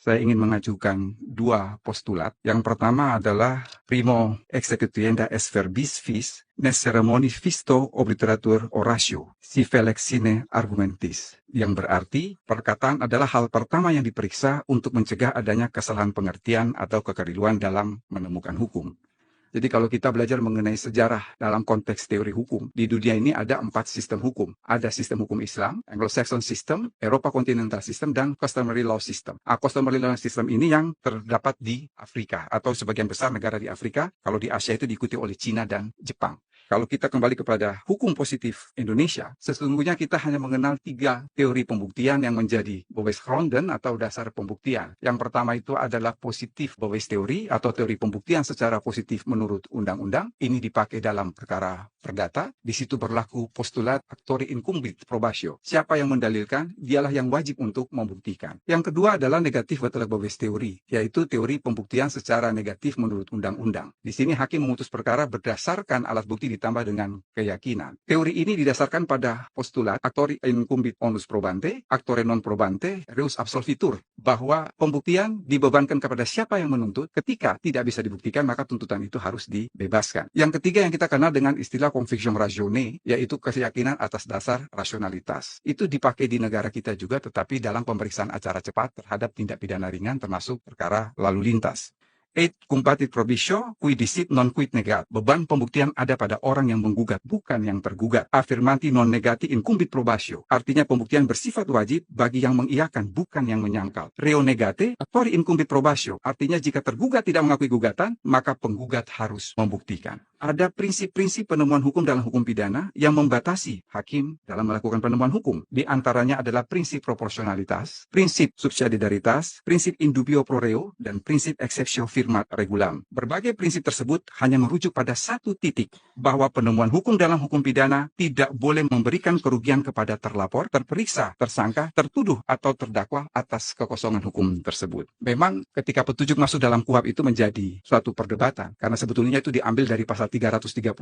Saya ingin mengajukan dua postulat. Yang pertama adalah primo executienda est verbis vis, nes ceremonis visto obliteratur oratio, si felix sine argumentis. Yang berarti, perkataan adalah hal pertama yang diperiksa untuk mencegah adanya kesalahan pengertian atau kekeliruan dalam menemukan hukum. Jadi kalau kita belajar mengenai sejarah dalam konteks teori hukum, di dunia ini ada 4 sistem hukum. Ada sistem hukum Islam, Anglo-Saxon System, Eropa Continental System, dan Customary Law System. Customary Law System ini yang terdapat di Afrika, atau sebagian besar negara di Afrika. Kalau di Asia itu diikuti oleh Cina dan Jepang. Kalau kita kembali kepada hukum positif Indonesia, sesungguhnya kita hanya mengenal 3 teori pembuktian yang menjadi bewijsgronden atau dasar pembuktian. Yang pertama itu adalah positif bewijs teori atau teori pembuktian secara positif menurut undang-undang. Ini dipakai dalam perkara perdata. Di situ berlaku postulat actori incumbit probatio. Siapa yang mendalilkan, dialah yang wajib untuk membuktikan. Yang kedua adalah negatif betelak bewijs teori, yaitu teori pembuktian secara negatif menurut undang-undang. Di sini hakim memutus perkara berdasarkan alat bukti ditambah dengan keyakinan. Teori ini didasarkan pada postulat actori incumbit onus probante, actore non probante, reus absolvitur, bahwa pembuktian dibebankan kepada siapa yang menuntut. Ketika tidak bisa dibuktikan, maka tuntutan itu harus dibebaskan. Yang ketiga yang kita kenal dengan istilah conviction ratione, yaitu keyakinan atas dasar rasionalitas. Itu dipakai di negara kita juga, tetapi dalam pemeriksaan acara cepat terhadap tindak pidana ringan termasuk perkara lalu lintas. Et cumpatit probitio, qui dicit non quid negat. Beban pembuktian ada pada orang yang menggugat, bukan yang tergugat. Affirmanti non negati incumbit probatio. Artinya pembuktian bersifat wajib bagi yang mengiyakan, bukan yang menyangkal. Reo negate, actori incumbit probatio. Artinya jika tergugat tidak mengakui gugatan, maka penggugat harus membuktikan. Ada prinsip-prinsip penemuan hukum dalam hukum pidana yang membatasi hakim dalam melakukan penemuan hukum. Di antaranya adalah prinsip proporsionalitas, prinsip subsidiaritas, prinsip in dubio pro reo, dan prinsip exceptio firmat regulam. Berbagai prinsip tersebut hanya merujuk pada satu titik, bahwa penemuan hukum dalam hukum pidana tidak boleh memberikan kerugian kepada terlapor, terperiksa, tersangka, tertuduh, atau terdakwa atas kekosongan hukum tersebut. Memang ketika petunjuk masuk dalam KUHP itu menjadi suatu perdebatan, karena sebetulnya itu diambil dari pasal 339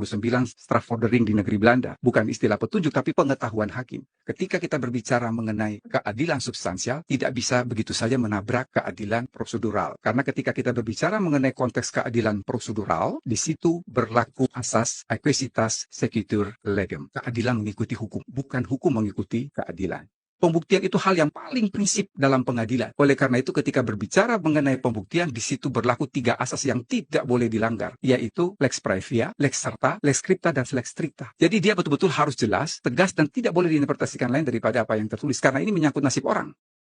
strafvordering di negeri Belanda. Bukan istilah petunjuk, tapi pengetahuan hakim. Ketika kita berbicara mengenai keadilan substansial, tidak bisa begitu saja menabrak keadilan prosedural. Karena ketika kita berbicara mengenai konteks keadilan prosedural, di situ berlaku asas aequisitas sequitur legem. Keadilan mengikuti hukum, bukan hukum mengikuti keadilan. Pembuktian itu hal yang paling prinsip dalam pengadilan. Oleh karena itu ketika berbicara mengenai pembuktian, di situ berlaku 3 asas yang tidak boleh dilanggar, yaitu lex praevia, lex serta, lex scripta, dan lex stricta. Jadi dia betul-betul harus jelas, tegas, dan tidak boleh diinterpretasikan lain daripada apa yang tertulis, karena ini menyangkut nasib orang.